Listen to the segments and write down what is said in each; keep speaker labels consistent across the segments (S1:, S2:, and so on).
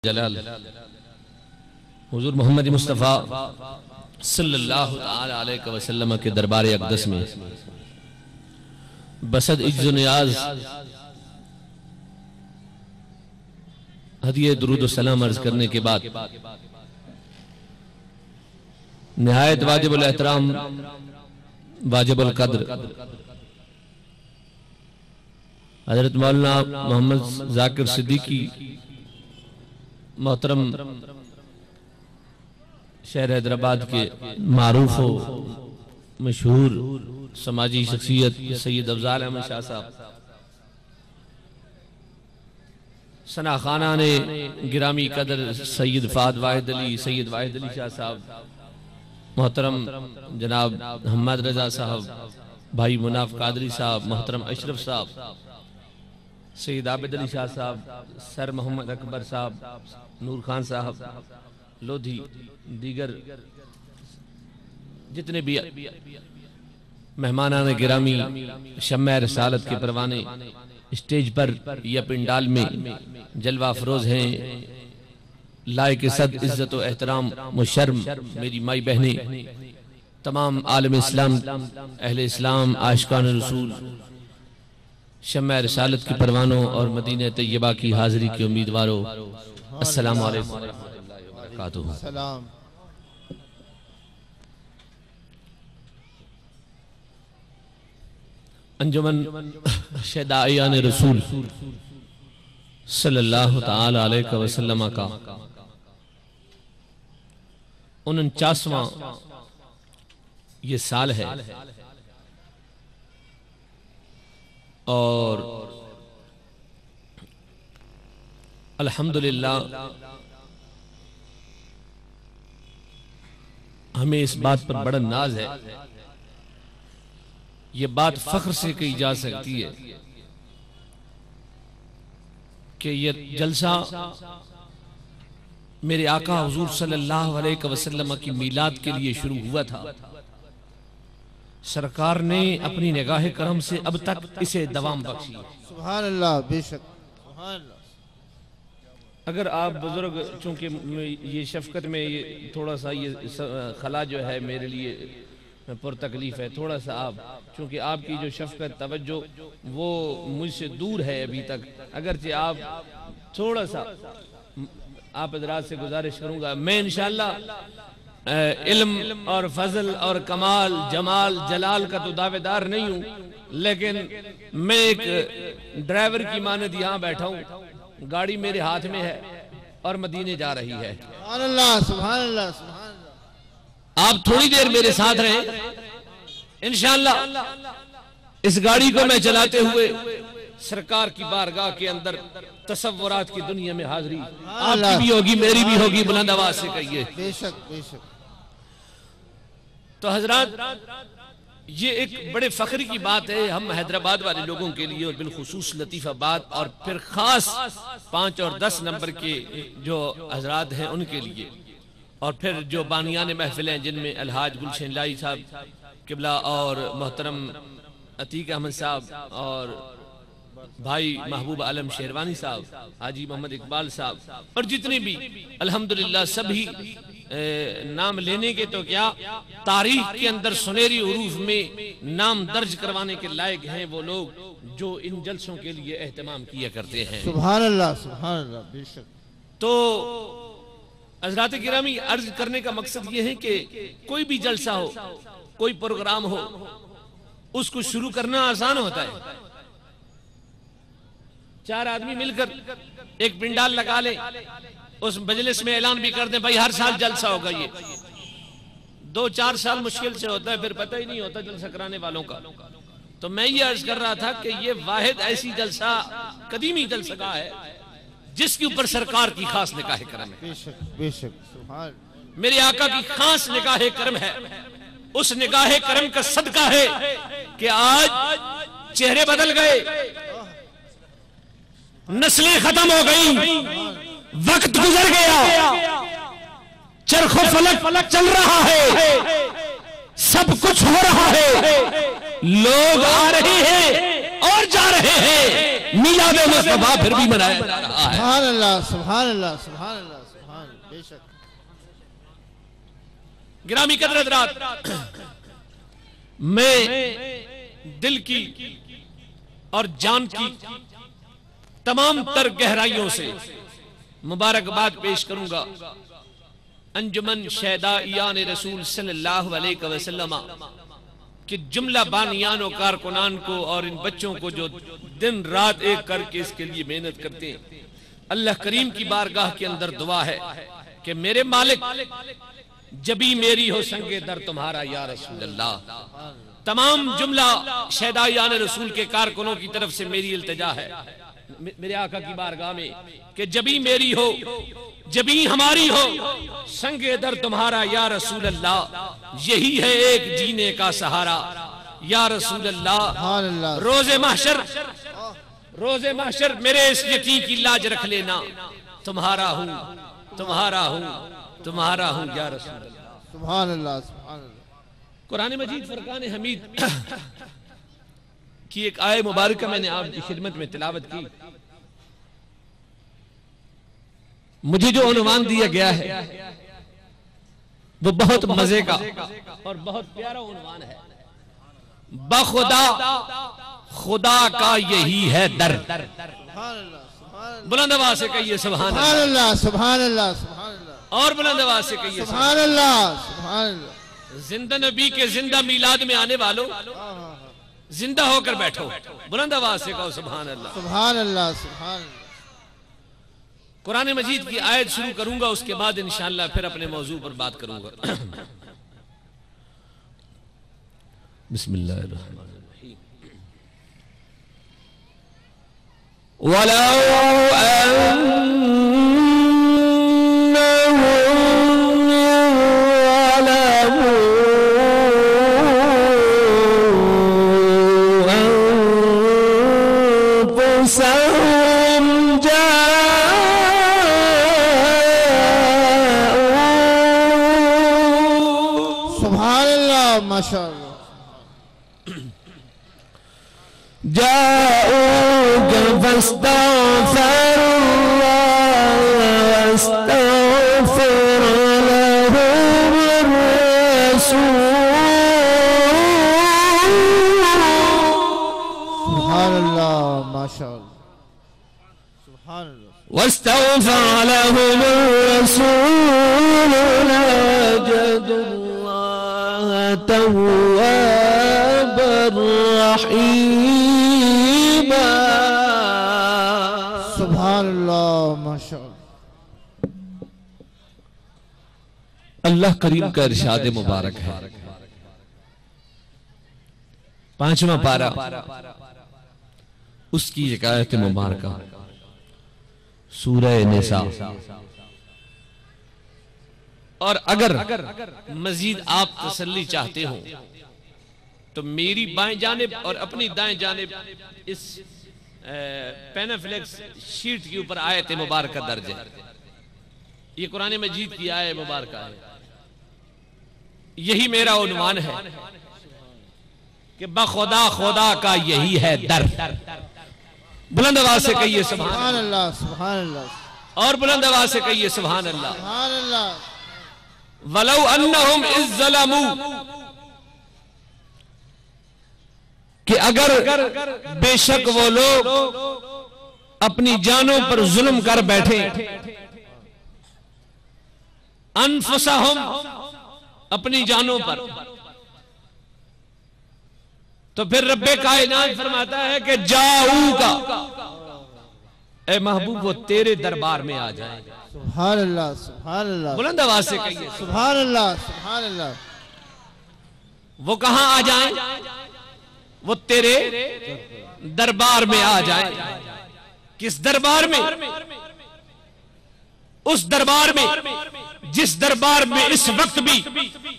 S1: जलाल हुजूर मोहम्मद मुस्तफ़ा सल्लल्लाहु अलैहि वसल्लम के दरबार अक़दस में बसद इज्ज़ो नियाज हदिये दुरूद सलाम अर्ज करने के बाद निहायत वाजिबुल एहतराम वाजिबुल कद्र हजरत मौलाना मोहम्मद जाकिर सिद्दीकी मोहतरम शहर हैदराबाद के मारूफ हो मशहूर समाजी शख्सियत सैयद अफजाल अहमद शाह साहब सना खाना ने गिरामी कदर सैयद फाद वाहिद अली शाह साहब मोहतरम जनाब मोहम्मद रजा साहब भाई मुनाफ कादरी साहब मोहतरम अशरफ साहब सैयद आबिद अली शाह साहब सर मोहम्मद अकबर साहब नूर खान साहब लोधी दीगर जितने भी मेहमानान गिरामी शम्मा रिसालत के परवाने स्टेज पर या पिंडाल में जलवा अफरोज हैं लायक सद इज्जत व एहतराम व शर्म मेरी माई बहनें तमाम आलम इस्लाम अहले इस्लाम आशिकान रसूल शम्मा रिसालत के परवानों और मदीने तैयबा की हाजिरी के उम्मीदवारों अस्सलामु अलैकुम व रहमतुल्लाहि व बरकातुहू। अंजुमन शहदाइयान रसूल सल्लल्लाहु तआला अलैहि वसल्लम का 49वां ये साल है और अल्हम्दुलिल्लाह हमें इस बात पर बड़ा नाज है। ये बात फख्र से कही जा सकती है कि ये जलसा मेरे आका हुजूर सल्लल्लाहु अलैहि वसल्लम की मीलाद के लिए शुरू हुआ था। सरकार ने अपनी निगाह करम से अब तक इसे दवाम बख्शी।
S2: सुभान अल्लाह, बेशक सुभान अल्लाह।
S1: अगर आप बुजुर्ग, चूंकि ये शफकत में ये थोड़ा सा ये खला जो है मेरे लिए पुरतकलीफ है, थोड़ा सा आप, चूंकि आपकी जो शफकत तवज्जो वो मुझसे दूर है अभी तक, अगरचे आप थोड़ा सा आप हज़रात से गुजारिश करूंगा, मैं इंशाअल्लाह इल्म और फजल और कमाल जमाल जलाल का तो दावेदार नहीं हूं, लेकिन मैं एक ड्राइवर की मानद यहाँ बैठा हूँ, गाड़ी मेरे हाथ में है और मदीने जा रही है।
S2: सुभान अल्लाह, सुभान अल्लाह, सुभान अल्लाह।
S1: आप थोड़ी देर मेरे साथ रहें, इंशाअल्लाह इस गाड़ी को मैं चलाते हुए सरकार की बारगाह के अंदर तसव्वुरात की दुनिया में हाजिरी आपकी भी होगी, मेरी भी होगी, बुलंद आवाज से कहिए।
S2: बेशक बेशक।
S1: तो हजरात, ये एक बड़े फख्र की बात है हम हैदराबाद वाले लोगों के लिए, और बिलखुसूस लतीफाबाद और फिर खास 5 और 10 नंबर के जो हजरात हैं उनके लिए, और फिर जो बानियान महफिल हैं जिनमें अलहाज गुलशन लाई साहब किबला और मोहतरम अतीक अहमद साहब और भाई महबूब आलम शेरवानी साहब, हाजी मोहम्मद इकबाल साहब और जितने भी अल्हम्दुलिल्लाह सभी नाम लेने के तो क्या, तारीख के अंदर सुनहरी उरूफ में नाम दर्ज करवाने के लायक हैं वो लोग जो इन जलसों के लिए एहतमाम किया करते हैं।
S2: सुभान अल्लाह, सुभान अल्लाह, बेशक।
S1: तो हज़रात गिरामी, अर्ज करने का मकसद ये है कि कोई भी जलसा हो, कोई प्रोग्राम हो, उसको शुरू करना आसान होता है। 4 आदमी मिलकर एक पिंडाल लगा ले, उस मजलिस में ऐलान भी कर दे भाई हर साल जलसा होगा। ये 2-4 साल मुश्किल से होता है, फिर पता ही नहीं होता जलसा कराने वालों का। तो मैं ये अर्ज कर रहा था कि ये वाहिद ऐसी जलसा कदीमी जलसा है जिसके ऊपर सरकार की खास निगाह करम है।
S2: बेशक बेशक, सुभान।
S1: मेरे आका की खास निगाह करम है। उस निगाह करम का सदका है कि आज चेहरे बदल गए, नस्लें खत्म हो गई, वक्त गुजर गया, चरखो फलक चल रहा है, सब कुछ हो रहा है, लोग आ रहे हैं और जा रहे हैं, मीलाद मुस्तफा फिर भी मनाया जा रहा है।
S2: सुभान अल्लाह, सुभान अल्लाह, सुभान अल्लाह, सुभान, बेशक।
S1: गिरामी कदरत रात, मैं दिल की और जान की तमाम तर गहराइयों से मुबारकबाद पेश करूंगा अंजुमन शहदाइयान रसूल सल्लल्लाहु अलैहि वसल्लम कि जुमला बानियान और कारकुनान को और इन बच्चों को जो दिन रात एक करके इसके लिए मेहनत करते हैं। अल्लाह करीम की बारगाह के अंदर दुआ है कि मेरे मालिक जबी मेरी हो संगे दर तुम्हारा या रसूल अल्लाह। तमाम जुमला शहदाइयान रसूल के कारकुनों की तरफ से मेरी इल्तिजा है मेरे आका की बारगाह में कि जबी मेरी हो, जबी हमारी हो, संगे दर तुम्हारा या रसूल अल्लाह। यही है एक जीने का सहारा या रसूल अल्लाह। रोजे महशर, रोजे महशर मेरे इस यकीन की लाज रख लेना, तुम्हारा हूं, तुम्हारा हूं, तुम्हारा हूं या रसूल अल्लाह।
S2: सुभान अल्लाह, सुभान अल्लाह।
S1: कुरान मजीद फुरकान हमीद की एक आय मुबारक मैंने आपकी खिदमत में तिलावत की। मुझे जो उन्वान दिया गया है वो बहुत मजे का और बहुत प्यारा उन्वान है। बखुदा खुदा का यही है दर। बुलंद आवाज से कहिए सुभान
S2: अल्लाह, सुभान अल्लाह, सुभान अल्लाह।
S1: और बुलंद आवाज से कहिए
S2: सुभान अल्लाह, सुभान अल्लाह।
S1: जिंदा नबी के जिंदा मीलाद में आने वालों, जिंदा होकर बैठो, बुलंद आवाज से कहो सुभान अल्लाह,
S2: सुभान अल्लाह, सुभान अल्लाह।
S1: कुरान मजीद की आयत शुरू करूंगा, उसके बाद इंशाअल्लाह फिर अपने मौजू पर बात करूंगा। बिस्मिल्लाहिर्रहमानिर्रहीम।
S2: माशाअल्लाह।
S1: जाऊक फस्तगफिरुल्लाह वस्तगफिर लहुम रसूल।
S2: सुभान अल्लाह, माशाअल्लाह, सुभान अल्लाह।
S1: वस्तगफिर लहुम रसूल लवजदुल्लाह तव्वाबर रहीमा।
S2: सुभान अल्लाह, माशाअल्लाह।
S1: अल्लाह करीम का इरशाद मुबारक है, 5वां पारा, उसकी एक आयत मुबारक सूरह निसा। और अगर मजीद आप तसल्ली चाहते हो तो मेरी बाएं जानिब और अपनी दाएं जानिब इस पेनाफ्लेक्स शीट के ऊपर आयत मुबारक दर्ज है। ये कुरान मजीद की आयत मुबारक है। यही मेरा उन्वान है कि बखुदा खुदा का यही है दर। बुलंद आवाज से कहिए सुभान
S2: अल्लाह, सुभान अल्लाह।
S1: और बुलंद आवाज से कहिए सुभान अल्लाह।
S2: सुभान अल्लाह।
S1: वलौ अन्नहुम इज़्ज़लमू, कि अगर बेशक वो लोग अपनी जानों पर जुल्म कर बैठे, अनफुसहुम, अपनी जानों पर, तो फिर रब्बे कायनात फरमाता है कि जाऊका, ए महबूब वो तेरे दरबार में आ जाएगा।
S2: सुभान अल्लाह, सुभान अल्लाह।
S1: बुलंद आवाज से कहिए
S2: सुभान अल्लाह, सुभान अल्लाह।
S1: वो कहां आ जाए? वो तेरे दरबार में आ जाए। किस दरबार में? उस दरबार में जिस दरबार में इस वक्त भी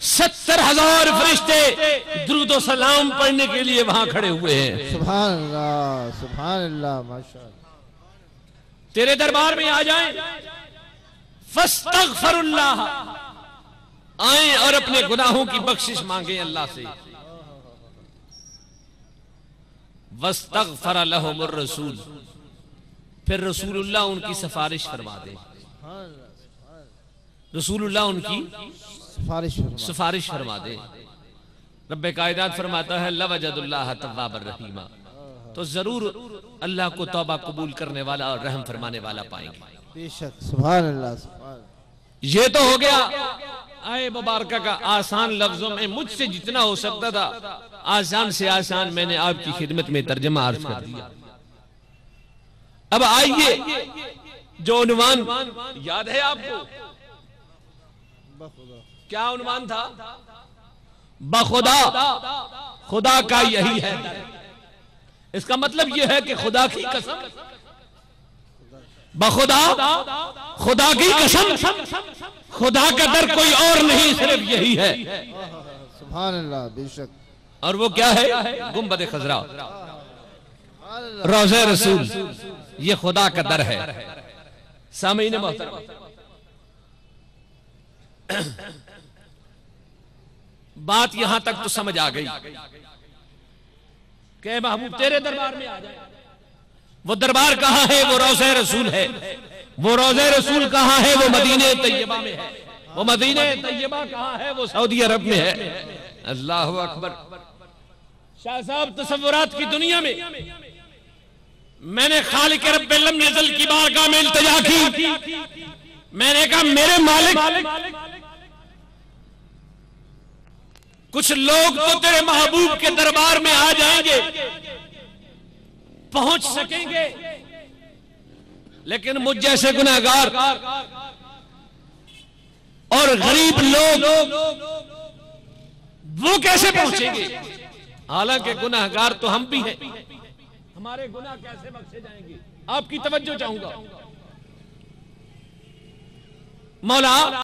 S1: 70,000 फरिश्ते दुरूद और सलाम पढ़ने के लिए वहां खड़े हुए हैं।
S2: सुभान अल्लाह, सुभान अल्लाह, माशाअल्लाह।
S1: तेरे दरबार में आ जाएं, फस्तगफिरुल्लाह, आए और अपने गुनाहों की बख्शिश मांगे अल्लाह से। वस्तगफर लहुमुर रसूल, फिर रसूलुल्लाह उनकी सिफारिश फरमा दे। रसूलुल्लाह उनकी सिफारिश फरमा दे। रब्बे कायनात फरमाता है लवजदुल्लाह तव्वाबर रहीमा, तो जरूर अल्लाह को तौबा कबूल करने वाला और रहम फरमाने वाला पाएंगे।
S2: बेशक, सुभान अल्लाह, सुभान।
S1: ये तो हो गया आए मुबारक का आसान लफ्जों में मुझसे जितना हो सकता था आसान से आसान मैंने आपकी खिदमत में तर्जमा अर्ज कर दिया। अब आइए जो उन्वान याद है आपको, क्या उन्वान था? बखुदा, खुदा का यही है। इसका मतलब यह है कि खुदा की कसम, बखुदा, खुदा की कसम, खुदा का दर कोई और नहीं, सिर्फ यही है।
S2: सुभान अल्लाह, बेशक।
S1: और वो क्या है? गुंबद खजरा, रोज़े रसूल, ये खुदा का दर है। सामीन मोहतरम, बात यहां तक तो समझ आ गई कि महबूब तेरे दरबार में आ जाए। वो दरबार कहां है? वो रोज़े रसूल है। वो रोज़े रसूल कहां है? वो मदीने तैयबा में है। वो मदीने तैयबा कहां है? वो सऊदी अरब में है। अल्लाहु अकबर। शाह साहब, तसव्वुरात की दुनिया में मैंने खालिक रब्बिल लम यज़ल की बारगाह में इल्तिजा की। मैंने कहा मेरे मालिक, कुछ लोग तो तेरे महबूब के दरबार में आ जाएंगे, पहुंच सकेंगे, लेकिन मुझ जैसे गुनहगार और गरीब लोग वो कैसे पहुंचेंगे? हालांकि गुनहगार तो हम भी हैं, हमारे गुनाह कैसे बख्शे जाएंगे? आपकी तवज्जो चाहूंगा। मौला